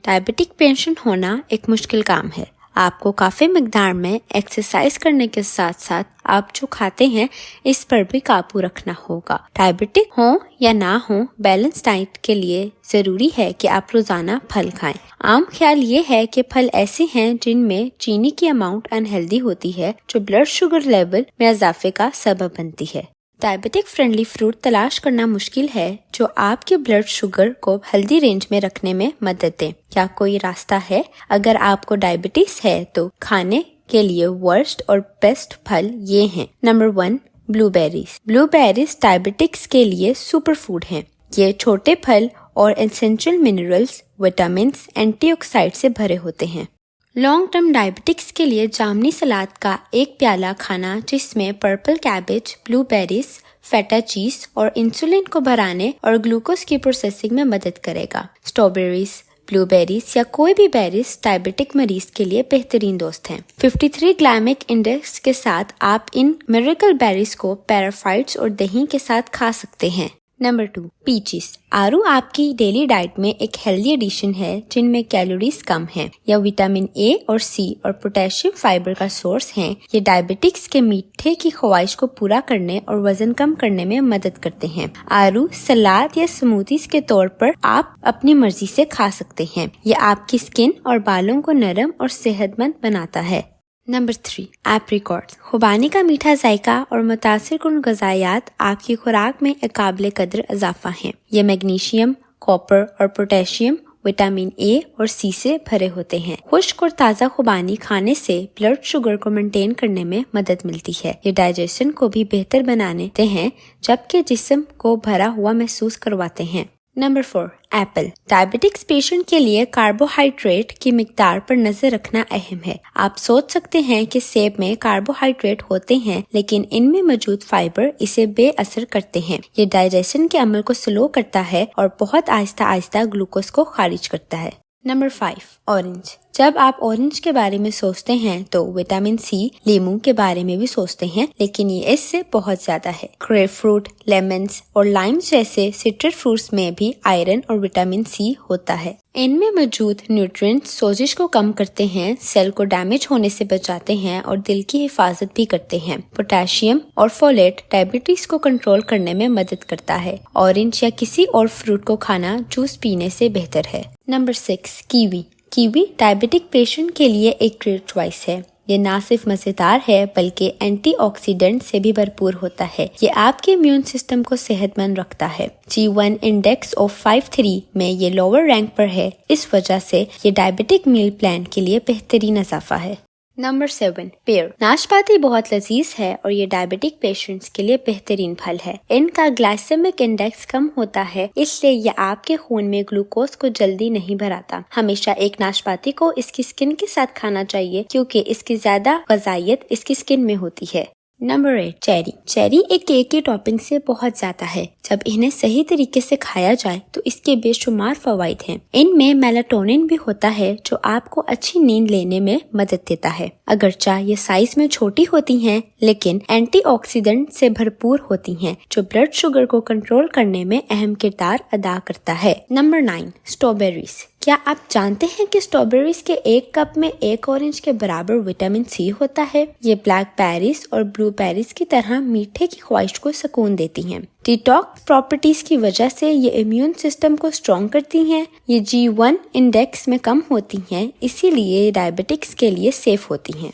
Diabetic patient होना एक मुश्किल काम है। आपको काफ़ी मिकदार में एक्सरसाइज करने के साथ साथ आप जो खाते हैं इस पर भी काबू रखना होगा। डायबिटिक हो या ना हो, बैलेंस डाइट के लिए ज़रूरी है कि आप रोज़ाना फल खाएं। आम ख्याल ये है कि फल ऐसे हैं जिनमें चीनी की अमाउंट अनहेल्दी होती है, जो ब्लड शुगर लेवल में इजाफे का सबब बनती है। डायबिटिक फ्रेंडली फ्रूट तलाश करना मुश्किल है जो आपके ब्लड शुगर को हेल्दी रेंज में रखने में मदद दे। क्या कोई रास्ता है? अगर आपको डायबिटीज है तो खाने के लिए वर्स्ट और बेस्ट फल ये हैं। Number 1, blueberries. ब्लूबेरीज डायबिटिक्स के लिए सुपर फूड हैं। ये छोटे फल और एसेंशियल मिनरल्स, विटामिन, एंटीऑक्सीडेंट से भरे होते हैं। लॉन्ग टर्म डायबिटिक्स के लिए जामनी सलाद का एक प्याला खाना जिसमें पर्पल कैबेज, ब्लूबेरीज, फेटा चीज और इंसुलिन को बढ़ाने और ग्लूकोज की प्रोसेसिंग में मदद करेगा। स्ट्रॉबेरीज, ब्लूबेरीज या कोई भी बेरीज डायबिटिक मरीज के लिए बेहतरीन दोस्त हैं। 53 ग्लाइकेमिक इंडेक्स के साथ आप इन मिरेकल बेरीज को पैराफाइट्स और दही के साथ खा सकते हैं। नंबर 2, पीचीज। आड़ू आपकी डेली डाइट में एक हेल्दी एडिशन है जिनमें कैलोरीज कम हैं। यह विटामिन ए और सी और पोटेशियम फाइबर का सोर्स हैं। ये डायबिटिक्स के मीठे की ख्वाहिश को पूरा करने और वजन कम करने में मदद करते हैं। आड़ू सलाद या स्मूथीज के तौर पर आप अपनी मर्जी से खा सकते हैं। ये आपकी स्किन और बालों को नरम और सेहतमंद बनाता है। Number 3, apricots. खुबानी का मीठा जायका और मुतासिर कुन ग़िज़ायात आपकी खुराक में एक काबिल कदर इजाफा हैं। ये मैग्नीशियम, कॉपर और पोटेशियम, विटामिन ए और सी से भरे होते हैं। खुश्क और ताज़ा खुबानी खाने से ब्लड शुगर को मेंटेन करने में मदद मिलती है। ये डाइजेशन को भी बेहतर बनाने हैं जबकि जिस्म को भरा हुआ महसूस करवाते हैं। Number 4, Apple. डायबिटिक्स पेशेंट के लिए कार्बोहाइड्रेट की मिकदार पर नजर रखना अहम है। आप सोच सकते हैं कि सेब में कार्बोहाइड्रेट होते हैं, लेकिन इनमें मौजूद फाइबर इसे बेअसर करते हैं। ये डाइजेशन के अमल को स्लो करता है और बहुत आहिस्ता आहिस्ता ग्लूकोज को खारिज करता है। Number 5, orange. जब आप ऑरेंज के बारे में सोचते हैं तो विटामिन सी, लीमू के बारे में भी सोचते हैं, लेकिन ये इससे बहुत ज्यादा है। ग्रेपफ्रूट, लेमन्स और लाइम्स जैसे सिट्रस फ्रूट्स में भी आयरन और विटामिन सी होता है। इनमें मौजूद न्यूट्रिएंट्स सोजिश को कम करते हैं, सेल को डैमेज होने से बचाते हैं और दिल की हिफाजत भी करते हैं। पोटेशियम और फोलेट डायबिटीज को कंट्रोल करने में मदद करता है। ऑरेंज या किसी और फ्रूट को खाना जूस पीने से बेहतर है। Number 6, kiwi. Kiwi diabetic patient के लिए एक ग्रेट चॉइस है। ये ना सिर्फ मजेदार है बल्कि एंटीऑक्सीडेंट से भी भरपूर होता है। ये आपके इम्यून सिस्टम को सेहतमंद रखता है। G1 इंडेक्स ऑफ 53 में ये लोअर रैंक पर है। इस वजह से ये डायबिटिक मील प्लान के लिए बेहतरीन इजाफा है। Number 7, pair. नाशपाती बहुत लजीज है और ये डायबिटिक पेशेंट्स के लिए बेहतरीन फल है। इनका ग्लाइसेमिक इंडेक्स कम होता है, इसलिए ये आपके खून में ग्लूकोज को जल्दी नहीं भराता। हमेशा एक नाशपाती को इसकी स्किन के साथ खाना चाहिए क्योंकि इसकी ज्यादा ग़िज़ाइयत इसकी स्किन में होती है। Number 8, cherry. चेरी एक केक की टॉपिंग से बहुत ज्यादा है। जब इन्हें सही तरीके से खाया जाए तो इसके बेशुमार फवाइद हैं। इनमें मेलाटोनिन भी होता है जो आपको अच्छी नींद लेने में मदद देता है। अगरचे ये साइज में छोटी होती हैं, लेकिन एंटीऑक्सीडेंट से भरपूर होती हैं जो ब्लड शुगर को कंट्रोल करने में अहम किरदार अदा करता है। Number 9, strawberries. क्या आप जानते हैं कि स्ट्रॉबेरीज के एक कप में एक ऑरेंज के बराबर विटामिन सी होता है? ये ब्लैकबेरीज और ब्लूबेरीज की तरह मीठे की ख्वाहिश को सुकून देती हैं। डिटॉक्स प्रॉपर्टीज की वजह से ये इम्यून सिस्टम को स्ट्रॉन्ग करती हैं। ये G1 इंडेक्स में कम होती हैं, इसीलिए डायबिटिक्स के लिए सेफ होती हैं।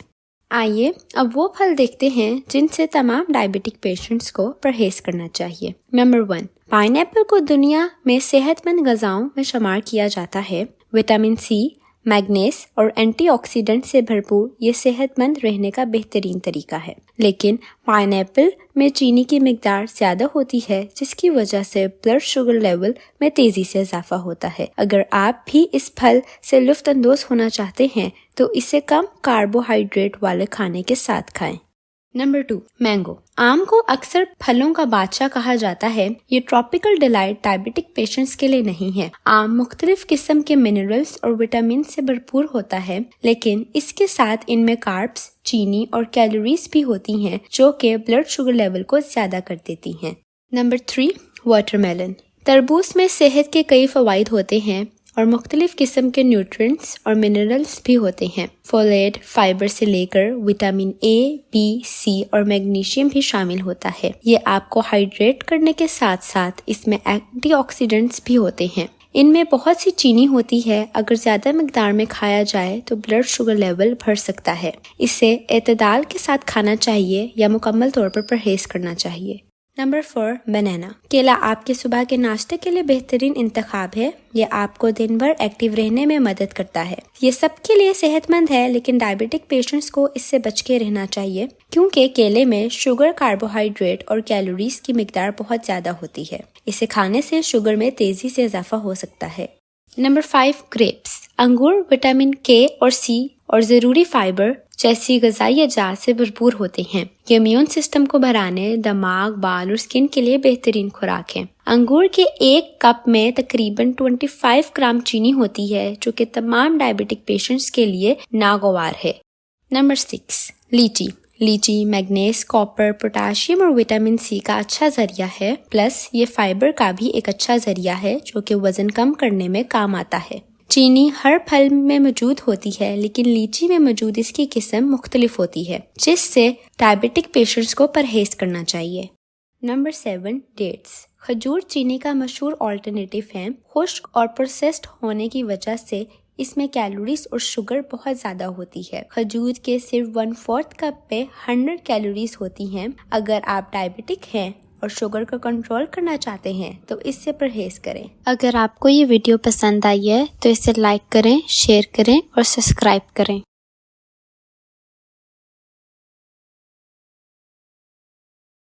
आइए अब वो फल देखते हैं जिनसे तमाम डायबिटिक पेशेंट्स को परहेज करना चाहिए। नंबर 1, पाइनएप्पल को दुनिया में सेहतमंद ग़िज़ाओं में शुमार किया जाता है। विटामिन सी, मैग्नीज और एंटीऑक्सीडेंट से भरपूर ये सेहतमंद रहने का बेहतरीन तरीका है। लेकिन पाइनएप्पल में चीनी की मिकदार ज्यादा होती है, जिसकी वजह से ब्लड शुगर लेवल में तेजी से इजाफा होता है। अगर आप भी इस फल से लुत्फ अंदोज होना चाहते हैं तो इसे कम कार्बोहाइड्रेट वाले खाने के साथ खाएं। Number 2, mango. आम को अक्सर फलों का बादशाह कहा जाता है। ये ट्रॉपिकल डिलाइट डायबिटिक पेशेंट्स के लिए नहीं है। आम मुख्तलिफ किस्म के मिनरल्स और विटामिन से भरपूर होता है, लेकिन इसके साथ इनमें कार्ब्स, चीनी और कैलोरीज भी होती हैं जो कि ब्लड शुगर लेवल को ज्यादा कर देती हैं। Number 3, watermelon. तरबूज में सेहत के कई फवाइद होते हैं और मुख्तलिफ किस्म के न्यूट्रिएंट्स और मिनरल्स भी होते हैं। फोलेट, फाइबर से लेकर विटामिन ए, बी, सी और मैग्नीशियम भी शामिल होता है। ये आपको हाइड्रेट करने के साथ साथ इसमें एंटीऑक्सीडेंट्स भी होते हैं। इनमें बहुत सी चीनी होती है, अगर ज्यादा मिकदार में खाया जाए तो ब्लड शुगर लेवल बढ़ सकता है। इसे एतदाल के साथ खाना चाहिए या मुकम्मल तौर पर परहेज करना चाहिए। नंबर 4, बनाना। केला आपके सुबह के नाश्ते के लिए बेहतरीन इंतखाब है। ये आपको दिन भर एक्टिव रहने में मदद करता है। ये सबके लिए सेहतमंद है, लेकिन डायबिटिक पेशेंट्स को इससे बच के रहना चाहिए क्योंकि केले में शुगर, कार्बोहाइड्रेट और कैलोरीज की मिकदार बहुत ज्यादा होती है। इसे खाने से शुगर में तेजी से इजाफा हो सकता है। Number 5, grapes. अंगूर विटामिन के और सी और जरूरी फाइबर जैसी ग़िज़ाई अजात से भरपूर होते हैं। ये इम्यून सिस्टम को बढ़ाने, दिमाग, बाल और स्किन के लिए बेहतरीन खुराक है। अंगूर के 1 कप में तकरीबन 25 ग्राम चीनी होती है, जो कि तमाम डायबिटिक पेशेंट्स के लिए नागवार है। नंबर 6, लीची। लीची मैग्नीज, कॉपर, पोटाशियम और विटामिन सी का अच्छा जरिया है। प्लस ये फाइबर का भी एक अच्छा जरिया है, जो कि वजन कम करने में काम आता है। चीनी हर फल में मौजूद होती है, लेकिन लीची में मौजूद इसकी किस्म मुख्तलिफ होती है, जिससे डायबिटिक पेशेंट्स को परहेज करना चाहिए। Number 7, dates. खजूर चीनी का मशहूर ऑल्टरनेटिव है। खुश्क और प्रोसेस्ड होने की वजह से इसमें कैलोरीज और शुगर बहुत ज्यादा होती है। खजूर के सिर्फ 1/4 कप पे 100 कैलोरीज होती हैं। अगर आप डायबिटिक हैं और शुगर को कंट्रोल करना चाहते हैं तो इससे परहेज करें। अगर आपको ये वीडियो पसंद आई है तो इसे लाइक करें, शेयर करें और सब्सक्राइब करें।